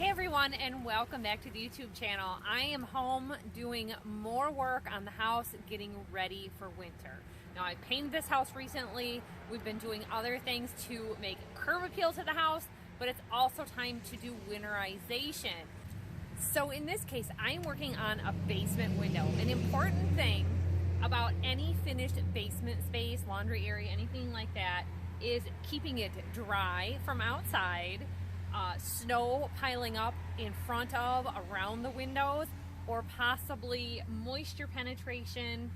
Hey everyone, and welcome back to the YouTube channel. I am home doing more work on the house, getting ready for winter. Now, I painted this house recently. We've been doing other things to make curb appeal to the house, but it's also time to do winterization. So in this case, I am working on a basement window. An important thing about any finished basement space, laundry area, anything like that, is keeping it dry from outside. Snow piling up in front of, around the windows, or possibly moisture penetration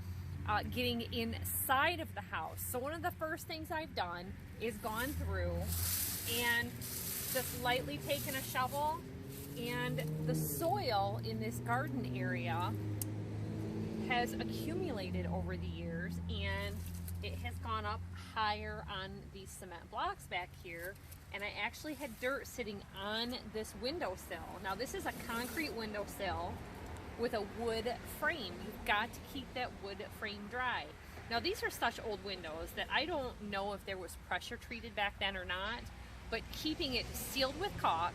getting inside of the house. So one of the first things I've done is gone through and just lightly taken a shovel, and the soil in this garden area has accumulated over the years, and it has gone up higher on these cement blocks back here. And I actually had dirt sitting on this windowsill. Now, this is a concrete windowsill with a wood frame. You've got to keep that wood frame dry. Now, these are such old windows that I don't know if there was pressure treated back then or not, but keeping it sealed with caulk,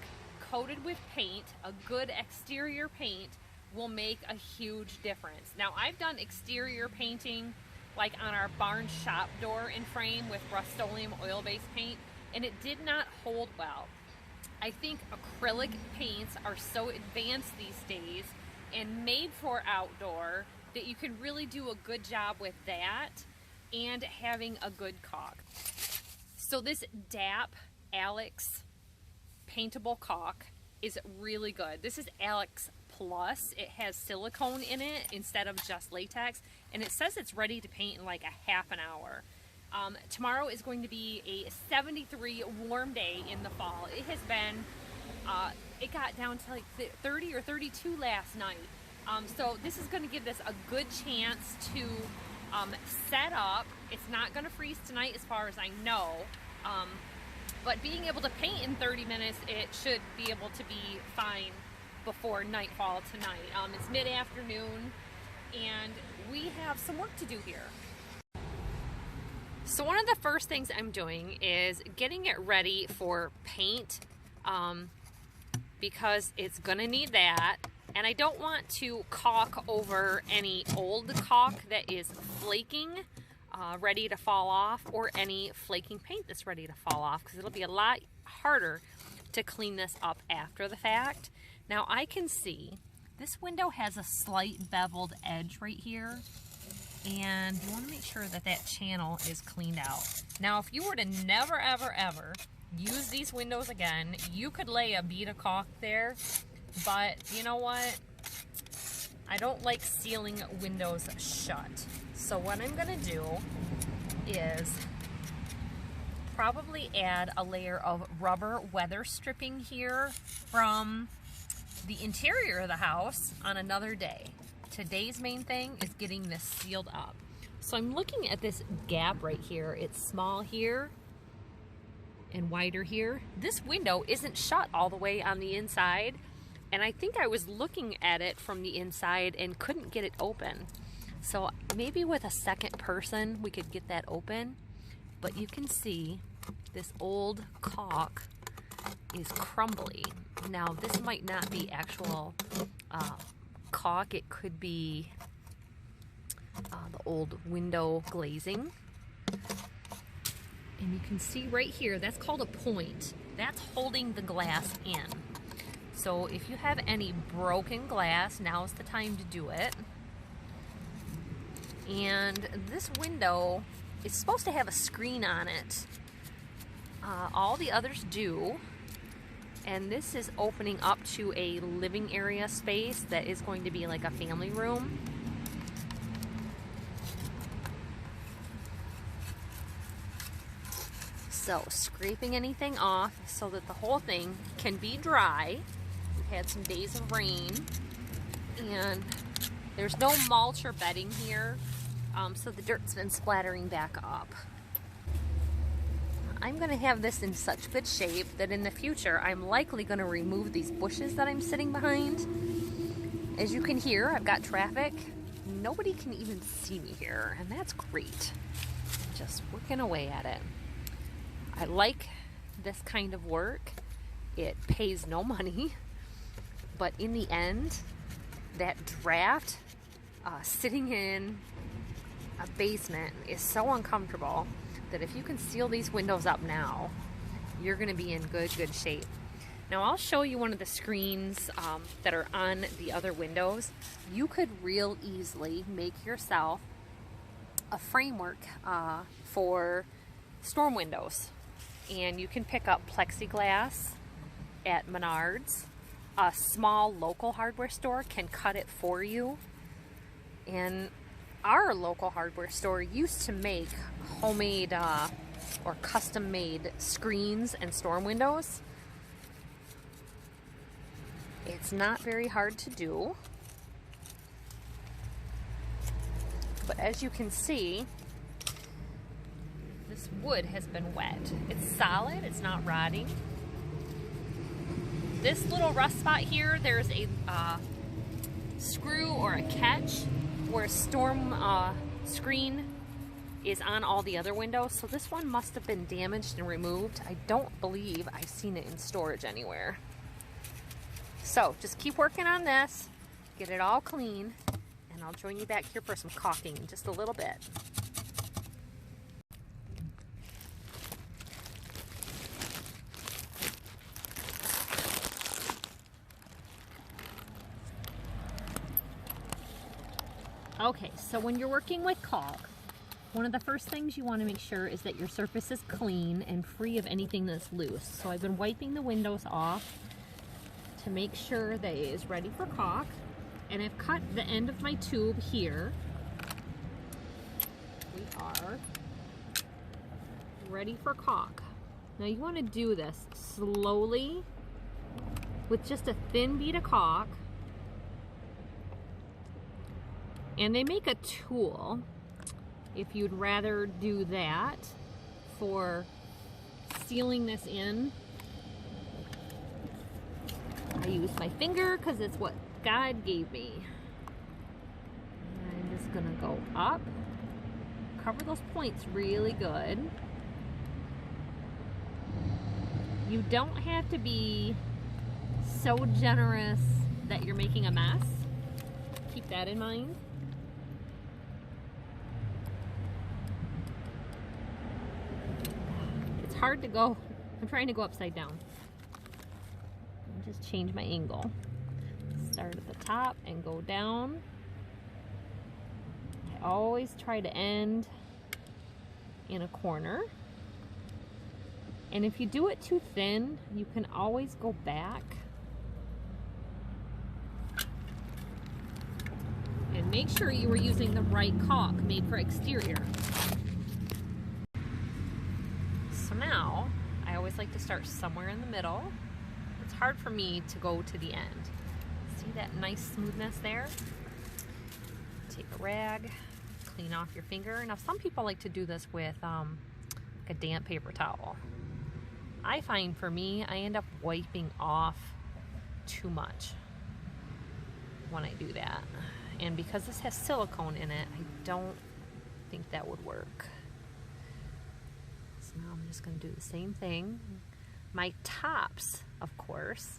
coated with paint, a good exterior paint, will make a huge difference. Now, I've done exterior painting like on our barn shop door and frame with Rust-Oleum oil-based paint, and it did not hold well. I think acrylic paints are so advanced these days and made for outdoor that you can really do a good job with that and having a good caulk. So this DAP Alex paintable caulk is really good. This is Alex Plus. It has silicone in it instead of just latex, and it says it's ready to paint in like a half an hour. Tomorrow is going to be a 73 warm day in the fall. It has been, it got down to like 30 or 32 last night. So this is going to give this a good chance to set up. It's not going to freeze tonight as far as I know. But being able to paint in 30 minutes, it should be able to be fine before nightfall tonight. It's mid-afternoon, and we have some work to do here. So one of the first things I'm doing is getting it ready for paint, because it's gonna need that, and I don't want to caulk over any old caulk that is flaking, ready to fall off, or any flaking paint that's ready to fall off, because it'll be a lot harder to clean this up after the fact. Now, I can see this window has a slight beveled edge right here, and you want to make sure that that channel is cleaned out. Now, if you were to never, ever, ever use these windows again, you could lay a bead of caulk there, but you know what? I don't like sealing windows shut. So what I'm going to do is probably add a layer of rubber weather stripping here from the interior of the house on another day. Today's main thing is getting this sealed up. So I'm looking at this gap right here. It's small here and wider here. This window isn't shut all the way on the inside, and I think I was looking at it from the inside and couldn't get it open. So maybe with a second person we could get that open, but you can see this old caulk is crumbly. Now, this might not be actual caulk. It could be the old window glazing. And you can see right here, that's called a point. That's holding the glass in. So if you have any broken glass, now's the time to do it. And this window is supposed to have a screen on it. All the others do. And this is opening up to a living area space that is going to be like a family room. So scraping anything off so that the whole thing can be dry. We've had some days of rain, and there's no mulch or bedding here, so the dirt's been splattering back up. I'm going to have this in such good shape that in the future I'm likely going to remove these bushes that I'm sitting behind. As you can hear, I've got traffic. Nobody can even see me here, and that's great. Just working away at it. I like this kind of work. It pays no money. but in the end, that draft sitting in a basement is so uncomfortable that if you can seal these windows up now, you're going to be in good shape. Now I'll show you one of the screens that are on the other windows. You could real easily make yourself a framework for storm windows, and you can pick up plexiglass at Menards. A small local hardware store can cut it for you, and our local hardware store used to make homemade or custom made screens and storm windows. It's not very hard to do, but as you can see, this wood has been wet. It's solid, it's not rotting. This little rust spot here, there's a screw or a catch where a storm screen is on all the other windows, so this one must have been damaged and removed. I don't believe I've seen it in storage anywhere. So just keep working on this, get it all clean, and I'll join you back here for some caulking in just a little bit. Okay, so when you're working with caulk, one of the first things you want to make sure is that your surface is clean and free of anything that's loose. So I've been wiping the windows off to make sure that it is ready for caulk, and I've cut the end of my tube here. We are ready for caulk. Now you want to do this slowly with just a thin bead of caulk. And they make a tool, if you'd rather do that, for sealing this in. I use my finger because it's what God gave me. I'm just gonna go up, cover those points really good. You don't have to be so generous that you're making a mess. Keep that in mind. Hard to go. I'm trying to go upside down. Just change my angle. Start at the top and go down. I always try to end in a corner. And if you do it too thin, you can always go back and make sure you were using the right caulk made for exterior. So now, I always like to start somewhere in the middle. It's hard for me to go to the end. See that nice smoothness there? Take a rag, clean off your finger. Now some people like to do this with like a damp paper towel. I find for me, I end up wiping off too much when I do that. And because this has silicone in it, I don't think that would work. So now I'm just going to do the same thing. My tops, of course,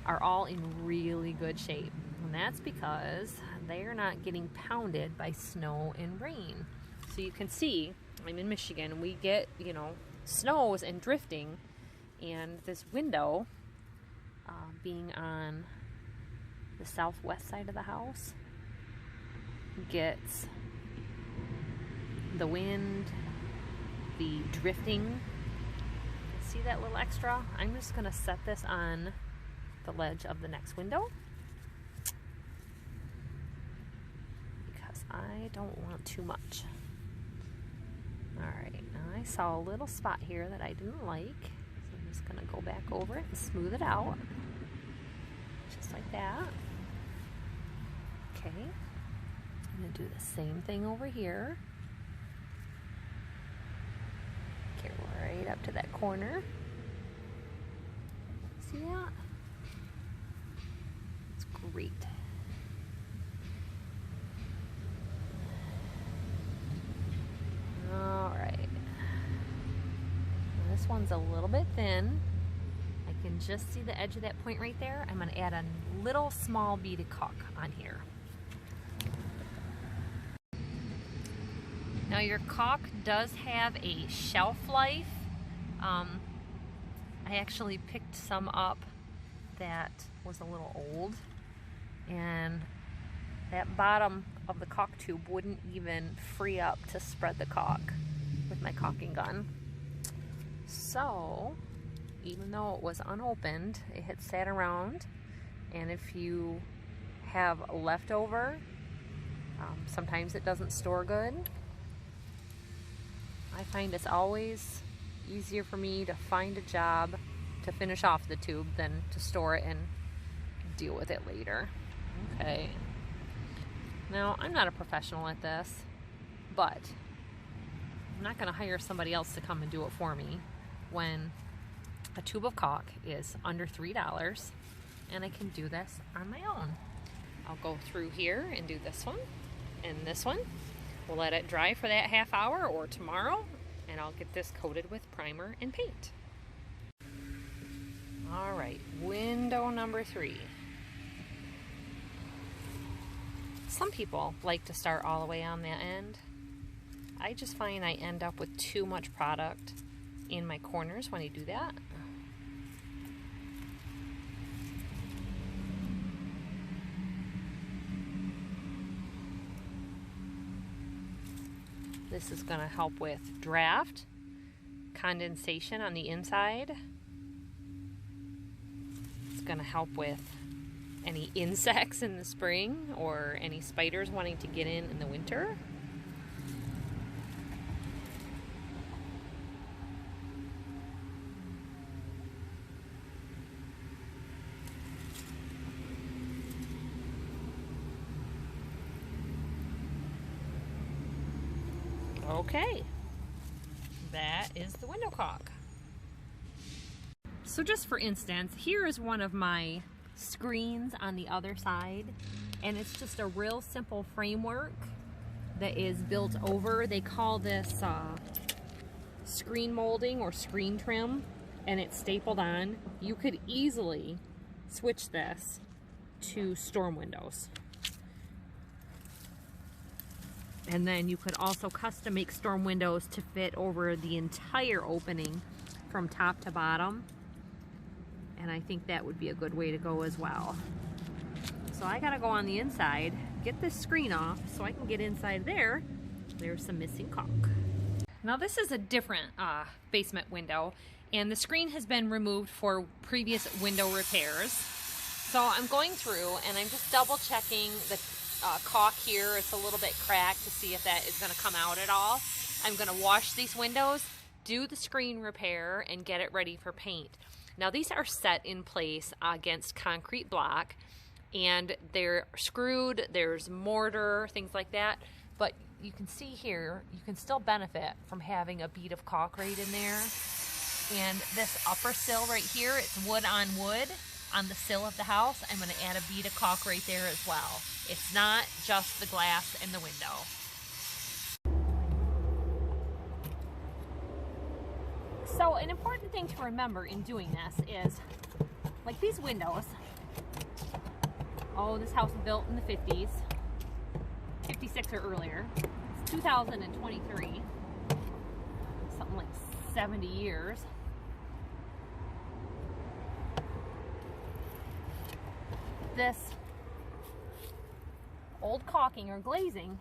are all in really good shape. And that's because they are not getting pounded by snow and rain. So you can see, I'm in Michigan, we get, you know, snows and drifting. And this window, being on the southwest side of the house, gets the wind, the drifting. See that little extra? I'm just going to set this on the ledge of the next window because I don't want too much. Alright, now I saw a little spot here that I didn't like, so I'm just going to go back over it and smooth it out just like that. Okay, I'm going to do the same thing over here. Get right up to that corner. See that? It's great. Alright. This one's a little bit thin. I can just see the edge of that point right there, I'm going to add a little small beaded caulk on here. Now your caulk does have a shelf life. I actually picked some up that was a little old, and that bottom of the caulk tube wouldn't even free up to spread the caulk with my caulking gun. So even though it was unopened, it had sat around, and if you have leftover, sometimes it doesn't store good. I find it's always easier for me to find a job to finish off the tube than to store it and deal with it later. Okay. Now, I'm not a professional at this, but I'm not going to hire somebody else to come and do it for me when a tube of caulk is under $3 and I can do this on my own. I'll go through here and do this one and this one. We'll let it dry for that half hour or tomorrow, and I'll get this coated with primer and paint. All right, window number 3. Some people like to start all the way on that end. I just find I end up with too much product in my corners when I do that. This is going to help with draft, condensation on the inside. It's going to help with any insects in the spring or any spiders wanting to get in the winter. Okay, that is the window caulk. So just for instance, here is one of my screens on the other side, and it's just a real simple framework that is built over. They call this screen molding or screen trim, and it's stapled on. You could easily switch this to storm windows. And then you could also custom make storm windows to fit over the entire opening from top to bottom. And I think that would be a good way to go as well. So I gotta go on the inside, get this screen off so I can get inside there. There's some missing caulk. Now this is a different basement window, and the screen has been removed for previous window repairs. So I'm going through and I'm just double checking the caulk here. It's a little bit cracked to see if that is going to come out at all. I'm going to wash these windows, do the screen repair, and get it ready for paint. Now these are set in place against concrete block, and they're screwed, there's mortar, things like that, but you can see here, you can still benefit from having a bead of caulk right in there. And this upper sill right here, it's wood on wood. On the sill of the house, I'm going to add a bead of caulk right there as well. It's not just the glass in the window. So an important thing to remember in doing this is, like these windows, oh, this house was built in the 50s, 56 or earlier. It's 2023, something like 70 years. This old caulking or glazing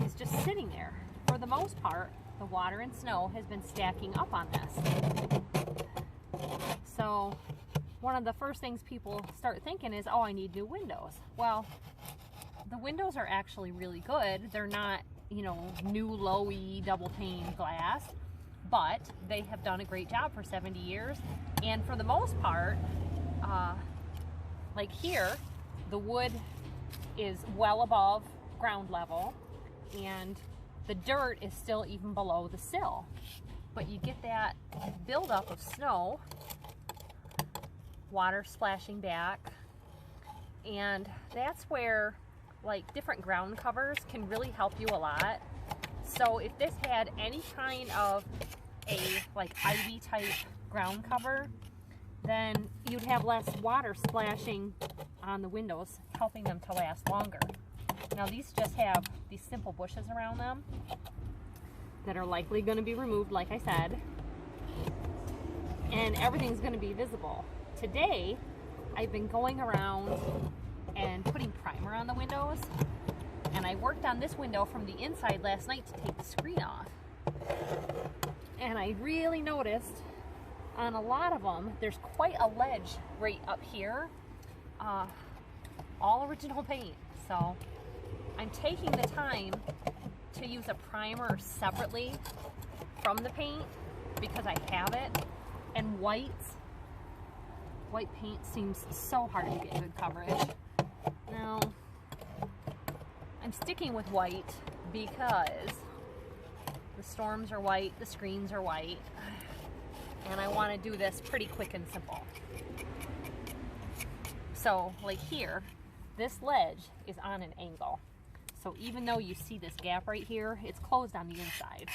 is just sitting there. For the most part, the water and snow has been stacking up on this. So one of the first things people start thinking is, oh, I need new windows. Well, the windows are actually really good. They're not, you know, new low-E double pane glass, but they have done a great job for 70 years. And for the most part, like here, the wood is well above ground level, and the dirt is still even below the sill. But you get that buildup of snow, water splashing back, and that's where like different ground covers can really help you a lot. So if this had any kind of a like ivy type ground cover, then you'd have less water splashing on the windows, helping them to last longer. Now these just have these simple bushes around them that are likely going to be removed, like I said, and everything's going to be visible. Today, I've been going around and putting primer on the windows, and I worked on this window from the inside last night to take the screen off. And I really noticed on a lot of them, there's quite a ledge right up here, all original paint. So I'm taking the time to use a primer separately from the paint because I have it, and white paint seems so hard to get good coverage. Now, I'm sticking with white because the storms are white, the screens are white, and I want to do this pretty quick and simple. So, like here, this ledge is on an angle. So even though you see this gap right here, it's closed on the inside.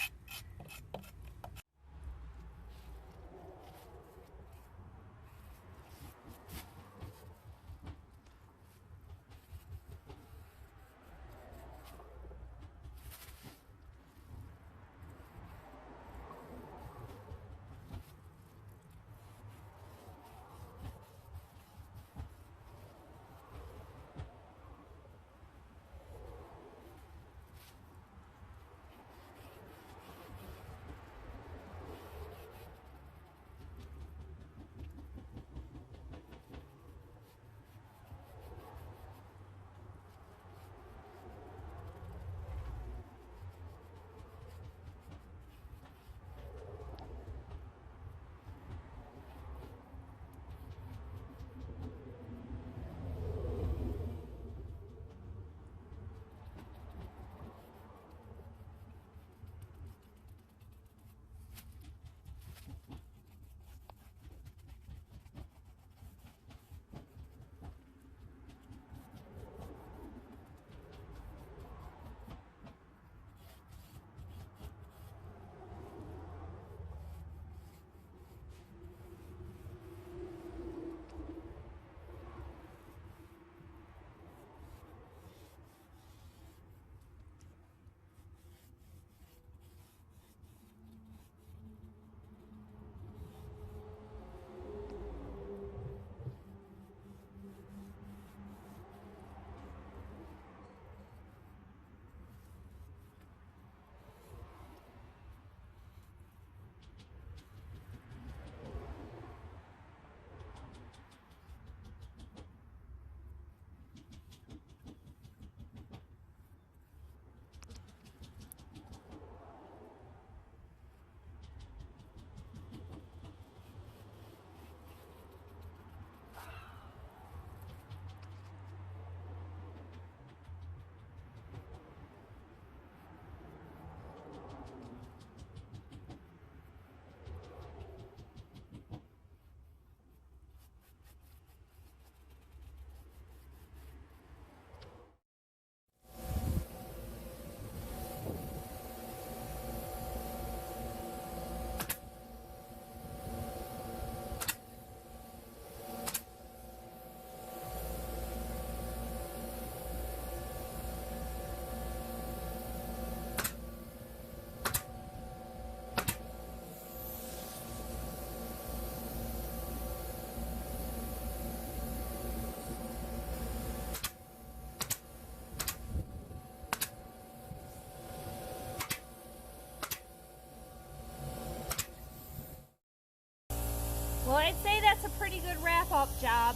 Well, I'd say that's a pretty good wrap-up job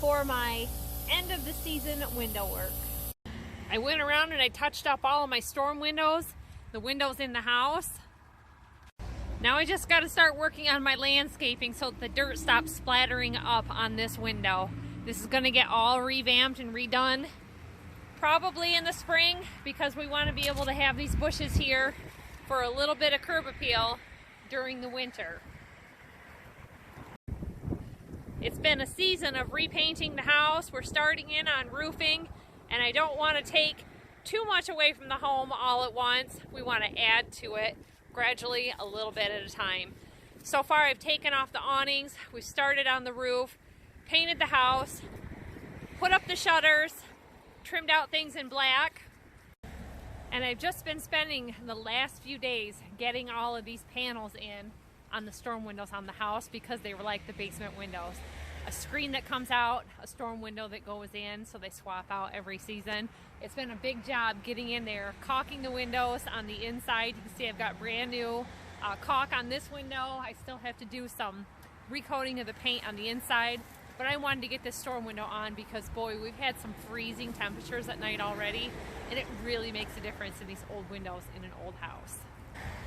for my end of the season window work. I went around and I touched up all of my storm windows, the windows in the house. Now I just got to start working on my landscaping so the dirt stops splattering up on this window. This is going to get all revamped and redone probably in the spring because we want to be able to have these bushes here for a little bit of curb appeal during the winter. It's been a season of repainting the house. We're starting in on roofing, and I don't want to take too much away from the home all at once. We want to add to it gradually, a little bit at a time. So far I've taken off the awnings, we've started on the roof, painted the house, put up the shutters, trimmed out things in black, and I've just been spending the last few days getting all of these panels in on the storm windows on the house because they were like the basement windows. A screen that comes out, a storm window that goes in, so they swap out every season. It's been a big job getting in there, caulking the windows on the inside. You can see I've got brand new caulk on this window. I still have to do some recoating of the paint on the inside, but I wanted to get this storm window on because boy, we've had some freezing temperatures at night already, and it really makes a difference in these old windows in an old house.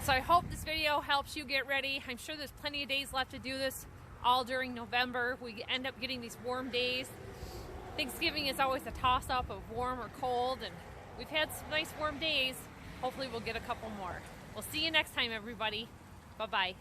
So I hope this video helps you get ready. I'm sure there's plenty of days left to do this all during November. We end up getting these warm days. Thanksgiving is always a toss-up of warm or cold, and we've had some nice warm days. Hopefully we'll get a couple more. We'll see you next time, everybody. Bye-bye.